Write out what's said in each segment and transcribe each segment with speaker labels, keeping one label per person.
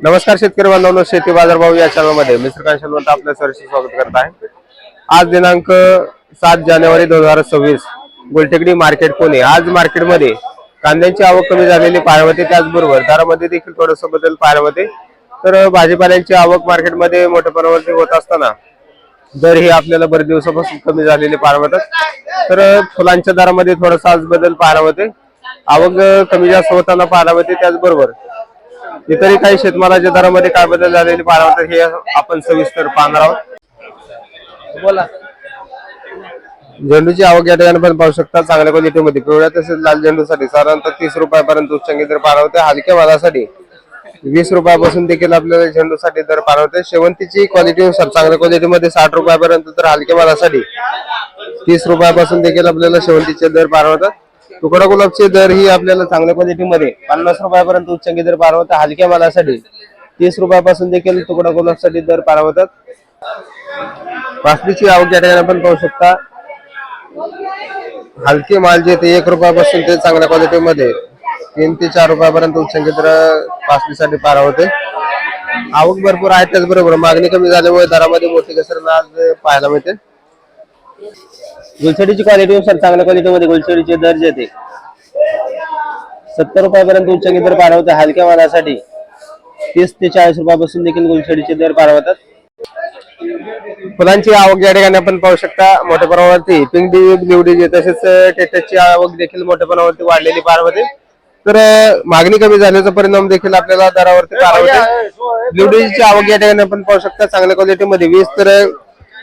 Speaker 1: नमस्कार शेतकरी बांधवांनो, शेती बाजारभाव या चॅनलमध्ये मी श्रीकांत शेलवंत आपल्या सरचे स्वागत करत आहे। आज दिनांक 7 जानेवारी 2026 गुलटेकडी मार्केट पुणे। आज मार्केटमध्ये कांद्याची आवक कमी झालेली पाहायला मिळते, त्याचबरोबर दरामध्ये देखील थोडासा बदल पाहायला मिळते। तर भाजीपाल्यांची आवक मार्केटमध्ये मोठ्या प्रमाणावर होत असताना दर ही आपल्याला बरेच दिवसापासून कमी झालेले पाहायला मिळतात। तर फुलांच्या दरामध्ये थोडासा आज बदल पाहायला मिळते, आवक कमी जास्त होताना पाहायला मिळते। त्याचबरोबर इतरही काही शेतमालाच्या दरामध्ये काय बदल झालेले पाहायला मिळतात हे आपण सविस्तर पाहणार आहोत। बोला। झेंडूची आवक या ठिकाणी पण पाहू शकता, चांगल्या क्वालिटीमध्ये पिवळ्या तसेच लाल झेंडूसाठी साधारणतः 30 रुपयापर्यंत उच्चांकी दर पाहायला मिळते। हलक्या मालासाठी 20 रुपयापासून देखील आपल्याला झेंडूसाठी दर पाहायला मिळते। शेवंतीची क्वालिटीनुसार चांगल्या क्वालिटीमध्ये 60 रुपयापर्यंत, तर हलक्या मालासाठी 30 रुपयापासून देखील आपल्याला शेवंतीचे दर पाहायला मिळतात। तुकडा गुलाबचे दर ही आपल्याला चांगल्या क्वालिटीमध्ये 50 रुपयापर्यंत उच्चांकी दर पाहायला मिळतात। हलक्या मालासाठी 30 रुपयापासून देखील तुकडा गुलाबसाठी दर पाहायला मिळतात। बासरीची आवक या ठिकाणी आपण पाहू शकता, हलके माल जे ते 1 रुपयापासून ते चांगल्या क्वालिटीमध्ये 3 ते 4 रुपयापर्यंत उच्चांकी दर बासरीसाठी पाहायला होते। आवक भरपूर आहे, त्याचबरोबर मागणी कमी झाल्यामुळे दरामध्ये मोठी घसरण आज पाहायला मिळते। गुलछडीची क्वालिटीनुसार चांगल्या क्वालिटीमध्ये गुलछडीचे दर जे ते 70 रुपयापर्यंत उच्चांकी दर पाहायला होते। हलक्या मालासाठी 30 ते 40 रुपयापासून देखील गुलछडीचे दर पाहायला होतात। फुलांची आवक या ठिकाणी आपण पाहू शकता, मोठ्या प्रमाणावरती पिंगडी ब्ल्यूडी तसेच टेटसची आवक देखील मोठ्या प्रमाणावरती वाढलेली पाहायला होते। तर मागणी कमी झाल्याचा परिणाम देखील आपल्याला दरावरती पाहायला होते। ब्ल्यूडीची आवक या ठिकाणी आपण पाहू शकता, चांगल्या क्वालिटीमध्ये 20 तर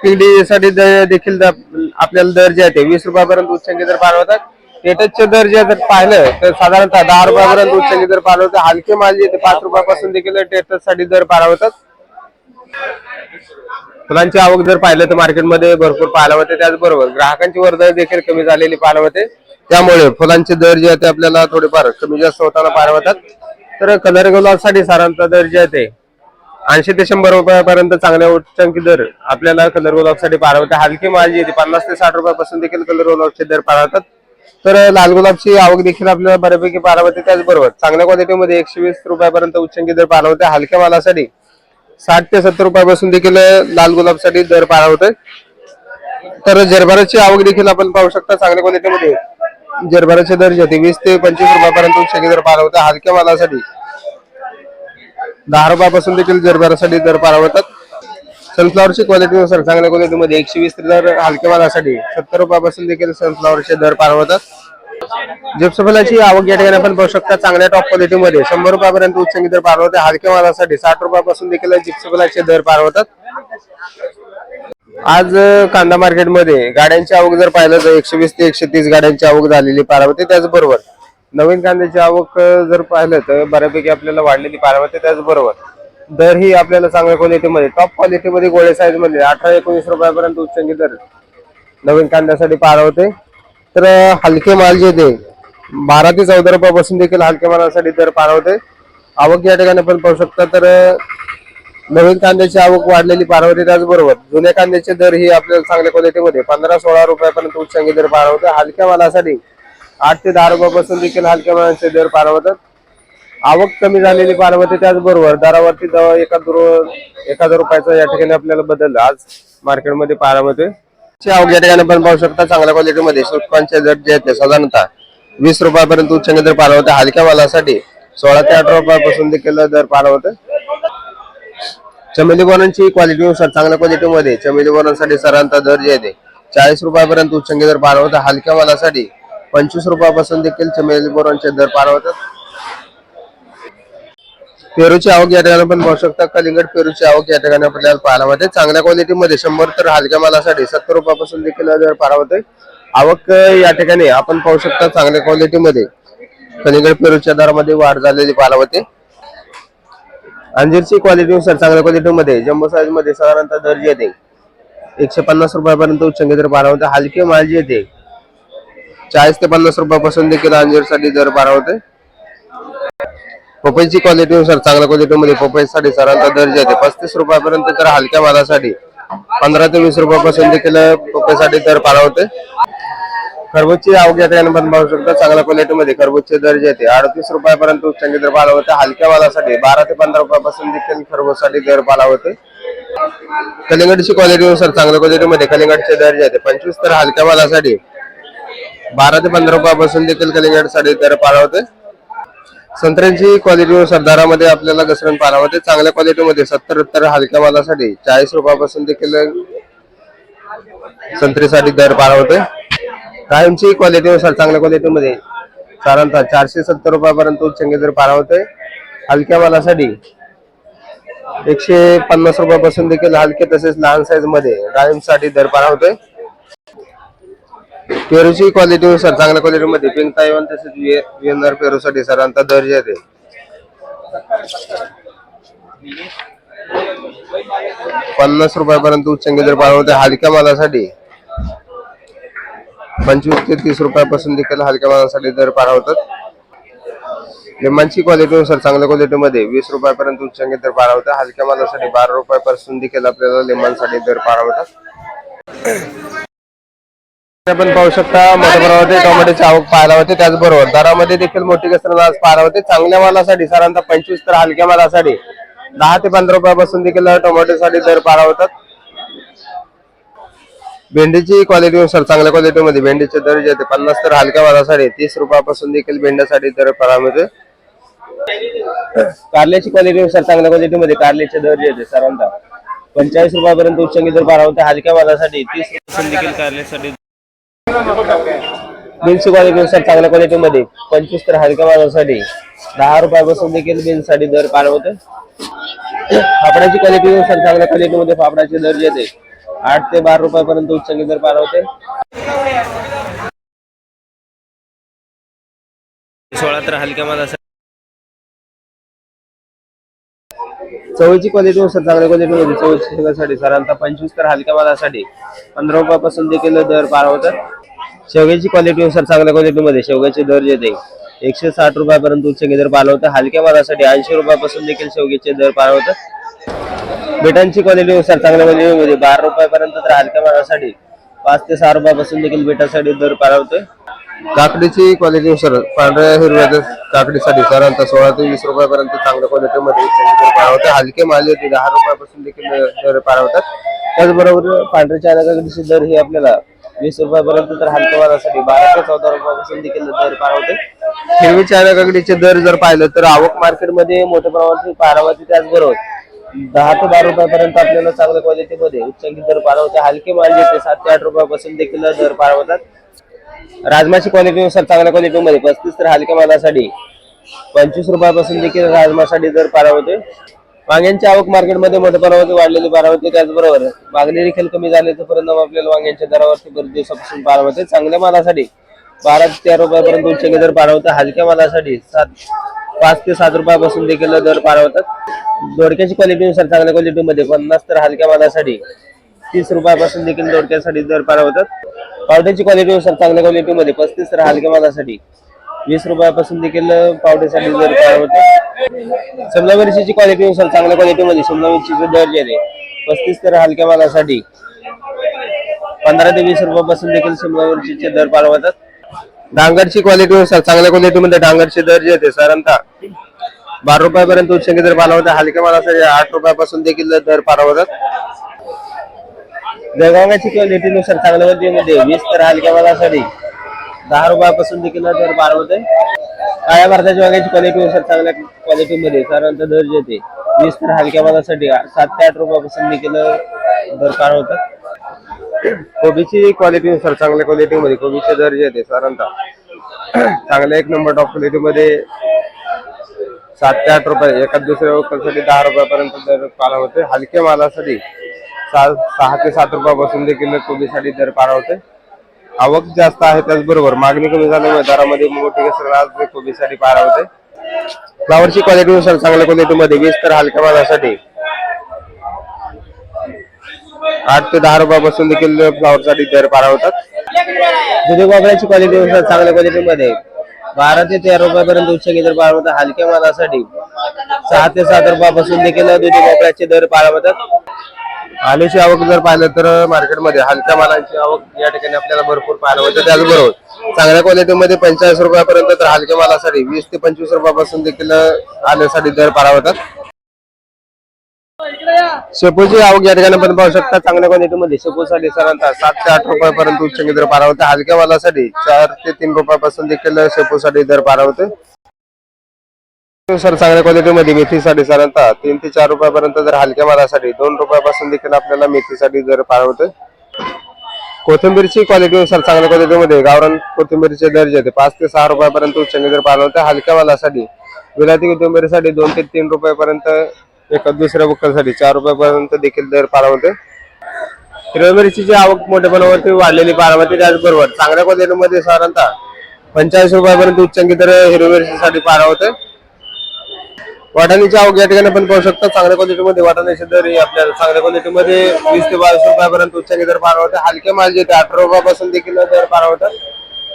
Speaker 1: पिंगडीसाठी देखील आपल्याला दर जे आहे ते 20 रुपयापर्यंत उच्चांकी दर पाहायला होतात। टेटसचे दर जे जर पाहिलं तर साधारणतः 10 रुपयापर्यंत उच्चांकी दर पाहायला होतात। हलके माल जे ते 5 रुपयापासून देखील टेटससाठी दर पाहायला होतात। फुलांची आवक जर पाहिलं तर मार्केटमध्ये भरपूर पाहायला होते, त्याचबरोबर ग्राहकांची वर्दळ देखील कमी झालेली पाहायला होते। त्यामुळे फुलांचे दर जे आहे ते आपल्याला थोडेफार कमी जास्त होताना पाहायला होतात। तर कलर गुलाबसाठी साधारणतः दर जे आहे ते 80 ते 100 रुपयापर्यंत चांगल्या उच्चांकी दर आपल्याला कलर गुलाबसाठी पाहायला होते। हलके माल जे 50 ते 60 रुपयापासून देखील कलर गुलाबचे दर पाहायला होतात। तर लाल गुलाबची आवक देखील आपल्याला बऱ्यापैकी पाहायला होते, त्याचबरोबर चांगल्या क्वालिटीमध्ये 120 रुपयापर्यंत उच्चांकी दर पाहायला होते। हलक्या मालासाठी 60 ते 70 रुपयापासून देखील लाल गुलाबसाठी दर पाहायला होते। तर जरबाराची आवक देखील आपण पाहू शकता, चांगल्या क्वालिटीमध्ये जरबाराचे दर जे 20 ते 25 रुपयापर्यंत उच्चांकी दर पाहायला होते। हलक्या मालासाठी 10 रुपयापासून देखील जरबारासाठी दर पाहायला होतात। सनफ्लॉवरची क्वालिटीनुसार चांगल्या क्वालिटीमध्ये 120 दर, हलक्या मालासाठी 70 रुपयापासून देखील सनफ्लॉवरचे दर पाहायला होतात। जिप्सफलाची आवक या ठिकाणी आपण पाहू शकता, चांगल्या टॉप क्वालिटीमध्ये 100 रुपयापर्यंत उच्चांकी दर पाहायला होते। हलक्या मालासाठी 60 रुपयापासून देखील जिप्सफलाचे दर पाहायला होतात। आज कांदा मार्केटमध्ये गाड्यांची आवक जर पाहिलं तर 120 ते 130 गाड्यांची आवक झालेली पाहायला होते। त्याचबरोबर नवीन कांद्याची आवक जर पाहिलं तर बऱ्यापैकी आपल्याला वाढलेली पाहायला होते। त्याचबरोबर दर ही आपल्याला चांगल्या क्वालिटीमध्ये टॉप क्वालिटीमध्ये गोळे साईज मध्ये 18-19 रुपयापर्यंत उच्चांकी दर नवीन कांद्यासाठी पाहायला होते। तर हलके माल जे ते 12 ते 14 रुपयापासून देखील हलक्या मालासाठी दर पाहायला होते। आवक या ठिकाणी आपण पाहू शकता, तर नवीन कांद्याची आवक वाढलेली पाहायला होते। त्याचबरोबर जुन्या कांद्याचे दर ही आपल्याला चांगल्या क्वालिटीमध्ये 15-16 रुपयापर्यंत उच्चांकी दर पाहायला होते। हलक्या मालासाठी 8 ते 10 रुपयापासून देखील हलक्या मालाचे दर पाहायला होतात। आवक कमी झालेली पाहायला होते, त्याचबरोबर दरावरती 1 रुपयाचा या ठिकाणी आपल्याला बदल आज मार्केटमध्ये पाहायला मिळते। आवक या ठिकाणी आपण पाहू शकता, चांगल्या क्वालिटीमध्ये शुष्कांचे दर जे आहेत ते साधारणतः 20 रुपयापर्यंत उच्चांकी दर पाहायला होते। हलक्या मालासाठी 16 ते 18 रुपयापासून देखील दर पाहायला होते। चमेली बोरांची क्वालिटीनुसार चांगल्या क्वालिटीमध्ये चमेली बोरांसाठी साधारणतः दर जे आहे ते 40 रुपयापर्यंत उच्चांकी दर पाहायला होते। हलक्या मालासाठी 25 रुपयापासून देखील चमेली बोरांचे दर पाहायला होतात। पेरूची आवक या ठिकाणी आपण पाहू शकता, कलिंगड पेरूची आवक या ठिकाणी आपल्याला पाहायला मिळते। चांगल्या क्वालिटीमध्ये 100 तर हलक्या मालासाठी 70 रुपयापासून देखील दर पाहायला होते। आवक या ठिकाणी आपण पाहू शकता, चांगल्या क्वालिटीमध्ये कलिंगड पेरूच्या दरामध्ये वाढ झालेली पाहायला होते। अंजीरची क्वालिटीनुसार चांगल्या क्वालिटीमध्ये जम्बो साईज मध्ये साधारणतः दर जे येते 150 रुपयापर्यंत उच्चांकी दर पाहायला होते। हलके माल जे येते 40 ते 50 रुपयापासून देखील अंजीरसाठी दर पाहायला होते। पपईची क्वालिटीनुसार चांगल्या क्वालिटीमध्ये पपईसाठी साधारणतः दर जे आहे 35 रुपयापर्यंत, तर हलक्या मालासाठी 15 ते 20 रुपयापासून देखील पपईसाठी दर पाहायला होते। खरबूजची आवक या ठिकाणी आपण पाहू शकतो चांगल्या क्वालिटीमध्ये खरबूजचे दर जे आहेत 38 रुपयापर्यंत उच्चांकी दर पाला होते. हलक्या मालासाठी 12 ते 15 रुपयापासून देखील खरबूजसाठी दर पाला होते. कलिंगडची क्वालिटीनुसार चांगल्या क्वालिटीमध्ये कलिंगडचे दर जे आहेत 25 तर हलक्या मालासाठी 12 ते 15 रुपयापासून देखील कलिंगडसाठी दर पाला होते. संत्र्यांची क्वालिटीनुसार दरामध्ये आपल्याला घसरण पाहायला होते. चांगल्या क्वालिटीमध्ये 70 तर हलक्या मालासाठी 40 रुपयापासून देखील संत्रीसाठी दर पाहायला होते. कायमची क्वालिटीनुसार चांगल्या क्वालिटीमध्ये साधारणतः 470 रुपयापर्यंत उच्चांकी दर पाहायला होते. हलक्या मालासाठी 150 रुपयापासून देखील हलके तसेच लहान साईज मध्ये डाळिंबसाठी दर पाहायला होते. पेरूची क्वालिटीनुसार चांगल्या क्वालिटीमध्ये पिंक ताइवान तसेच व्हिएतनाम पेरूसाठी साधारणतः दर जे आहे 50 रुपयापर्यंत उच्चांकी दर पाहायला होते. हलक्या मालासाठी 25 ते 30 रुपयापासून देखील हलक्या मालासाठी दर पाहायला होतात. लिंबांची क्वालिटीनुसार चांगल्या क्वालिटीमध्ये 20 रुपयापर्यंत उच्चांकी दर पाहायला होता. हलक्या मालासाठी 12 रुपयापासून देखील आपल्याला लिंबांसाठी दर पाहायला होतात. आपण पाहू शकता मोठ्या प्रमाणात टोमॅटोची आवक पाहायला होते. त्याचबरोबर दरामध्ये देखील मोठी घसरण आज पाहायला होते. चांगल्या मालासाठी साधारणतः 25 तर हलक्या मालासाठी 10 ते 15 रुपयापासून देखील टोमॅटोसाठी दर पाहायला होतात. भेंडीची क्वालिटीनुसार चांगल्या क्वालिटीमध्ये भेंडीचे दर जे 50 तर हलक्या मालासाठी 30 रुपयापासून देखील भेंड्यासाठी दर पाहायला मिळते. कारल्याची क्वालिटीनुसार चांगल्या क्वालिटीमध्ये कारल्याचे दर जे साधारणतः 45 रुपयापर्यंत उच्चांकी दर पाहायला होते. हलक्या मालासाठी 30 रुपयापासून देखील कारल्यासाठी. बीन्सची क्वालिटीनुसार चांगल्या क्वालिटीमध्ये 25 तर हलक्या मालासाठी 10 रुपयापासून देखील बीन्ससाठी दर पाहायला होते. फाफडाची क्वालिटीनुसार चांगल्या क्वालिटीमध्ये फाफडाचे दर जे 8 ते 12 रुपयापर्यंत उच्चांकी दर पाहायला होते. 16 तर हलक्या मालासाठी. चवळीची क्वालिटीनुसार चांगल्या क्वालिटीमध्ये चवळीच्या शेंगासाठी साधारणतः 25 तर हलक्या मालासाठी 15 रुपयापासून देखील दर पाहायला होतात. शेवग्याची क्वालिटीनुसार चांगल्या क्वालिटीमध्ये शेवग्याचे दर जे 160 रुपयापर्यंत उच्चांकी दर पाहायला होता. हलक्या मालासाठी 80 रुपयापासून देखील शेवग्याचे दर पाहायला होतात. बेटांची क्वालिटीनुसार चांगल्या क्वालिटीमध्ये 12 रुपयापर्यंत तर हलक्या मालासाठी 5 ते 6 रुपयापासून देखील बेटासाठी दर पाहायला होतोय. काकडीची क्वालिटीनुसार पांढऱ्या हिरव्या काकडीसाठी साधारणतः 16 ते 20 रुपयापर्यंत चांगल्या क्वालिटीमध्ये पाहायला होते. हलके माल 10 रुपयापासून देखील दर पाहायला होतात. त्याचबरोबर पांढऱ्या चायना काकडीचे दर हे आपल्याला 20 रुपयापर्यंत तर हलक्या मालासाठी 12 ते 14 रुपयापासून देखील दर पाहायला होते. हिरवी चायना काकडीचे दर जर पाहिलं तर आवक मार्केटमध्ये मोठ्या प्रमाणात पाहायला होते. त्याचबरोबर 10 ते 12 रुपयापर्यंत आपल्याला चांगल्या क्वालिटीमध्ये उच्चांकी दर पाहायला होते. हलके माल 7 ते 8 रुपयापासून देखील दर पाहायला होतात. राजमाची क्वालिटीनुसार चांगल्या क्वालिटीमध्ये 35 तर हलक्या मालासाठी 25 रुपयापासून देखील राजमासाठी दर पाहायला होते. वांग्यांची आवक मार्केटमध्ये मोठ्या प्रमाणात वाढलेली पाहायला होते. त्याचबरोबर मागणी देखील कमी झाल्याचा परिणाम आपल्याला वांग्यांच्या दरावरती बरेच दिवसापासून पाहायला होते. चांगल्या मालासाठी 12 ते 13 रुपयापर्यंत उच्चांकी दर पाहायला होता. हलक्या मालासाठी 5 ते 7 रुपयापासून देखील दर पाहायला होतात. दोडक्याची क्वालिटीनुसार चांगल्या क्वालिटीमध्ये 50 तर हलक्या मालासाठी 30 रुपयापासून देखील दोडक्यासाठी दर पाहायला होतात. पावट्याची क्वालिटीनुसार चांगल्या क्वालिटीमध्ये 35 तर हलक्या मालासाठी 20 रुपयापासून देखील पावट्यासाठी दर पाहायला होते. शिमला मिरचीची क्वालिटीनुसार चांगल्या क्वालिटीमध्ये शिमला मिरचीचे दर जे 35 तर हलक्या मालासाठी 15 ते 20 रुपयापासून देखील शिमला मिरचीचे दर पाहायला होतात. डांगरची क्वालिटीनुसार चांगल्या क्वालिटीमध्ये डांगरचे दर जे साधारणतः 12 रुपयापर्यंत उच्चांकी दर पाहायला होता. हलक्या मालासाठी 8 रुपयापासून देखील दर पाहायला होतात. जळगावची क्वालिटीनुसार चांगल्या क्वालिटीमध्ये 20 तर हलक्या मालासाठी 10 रुपयापासून देखील दर पाहायला होते. काळ्या भारताच्या वांग्याची क्वालिटीनुसार चांगल्या क्वालिटीमध्ये साधारणतः दर जे 20 तर हलक्या मालासाठी 7 ते 8 रुपयापासून देखील दर पाहायला होतात. कोबीची क्वालिटीनुसार चांगल्या क्वालिटीमध्ये कोबीचे दर जे साधारणतः चांगल्या 1 नंबर टॉप क्वालिटीमध्ये 7 ते 8 रुपये एका दुसऱ्या वक्कलसाठी 10 रुपयापर्यंत दर पाहायला होते. हलक्या मालासाठी 6 ते 7 रुपयापासून देखील कोबीसाठी दर पाहायला होते. आवक जास्त आहे त्याचबरोबर मागणी कमी झाल्यामुळे दरामध्ये मोठी घसरण आज कोबीसाठी पाहायला होते. फ्लावरची क्वालिटीनुसार चांगल्या क्वालिटीमध्ये 20 तर हलक्या मालासाठी 8 ते 10 रुपयापासून देखील फ्लावरसाठी दर पाहायला होतात. दुधी भोपळ्याची क्वालिटीनुसार चांगल्या क्वालिटीमध्ये 12 ते 13 रुपयापर्यंत उच्चांकी दर पाहायला होता. हलक्या मालासाठी 6 ते 7 रुपयापासून देखील दुधी भोपळ्याचे दर पाहायला होतात. आलेची आवक जर पाहिलं तर मार्केटमध्ये हलक्या मालांची आवक या ठिकाणी आपल्याला भरपूर पाहायला मिळते. त्याचबरोबर चांगल्या क्वालिटीमध्ये 45 रुपयापर्यंत तर हलक्या मालासाठी 20 ते 25 रुपयापासून देखील आल्यासाठी दर पाहावतात. शेपूची आवक या ठिकाणी आपण पाहू शकता. चांगल्या क्वालिटीमध्ये शेपूसाठी साधारणतः 7 ते 8 रुपयापर्यंत उच्चांकी दर पाहावते. हलक्या मालासाठी 4 ते 3 रुपयापासून देखील शेपूसाठी दर पाहावते. सर चांगल्या क्वालिटीमध्ये मेथीसाठी साधारणतः 3 ते 4 रुपयापर्यंत जर हलक्या मालासाठी 2 रुपयापासून देखील आपल्याला मेथीसाठी दर पाहावते. कोथिंबीरची क्वालिटीनुसार चांगल्या क्वालिटीमध्ये गावरान कोथिंबीरचे दर जे 5 ते 6 रुपयापर्यंत उच्चांकी दर पाहावते. हलक्या मालासाठी विलायती कोथिंबीरसाठी 2 ते 3 रुपयापर्यंत, एका दुसऱ्या बुक्कलसाठी 4 रुपयापर्यंत देखील दर पाहावते. हिरव्या मिरचीची आवक मोठ्या प्रमाणावरती वाढलेली पाहावते. त्याचबरोबर चांगल्या क्वालिटीमध्ये साधारणतः 45 रुपयापर्यंत उच्चांकी दर हिरव्या मिरचीसाठी पाहावते. वाटाण्याची आवक या ठिकाणी आपण पाहू शकता. चांगल्या क्वालिटीमध्ये वाटाण्याचे दर आपल्याला चांगल्या क्वालिटीमध्ये 20 ते 22 रुपयापर्यंत उच्चांकी दर पाहावते. हलके माल जे 18 रुपयापासून देखील दर पाहावतात.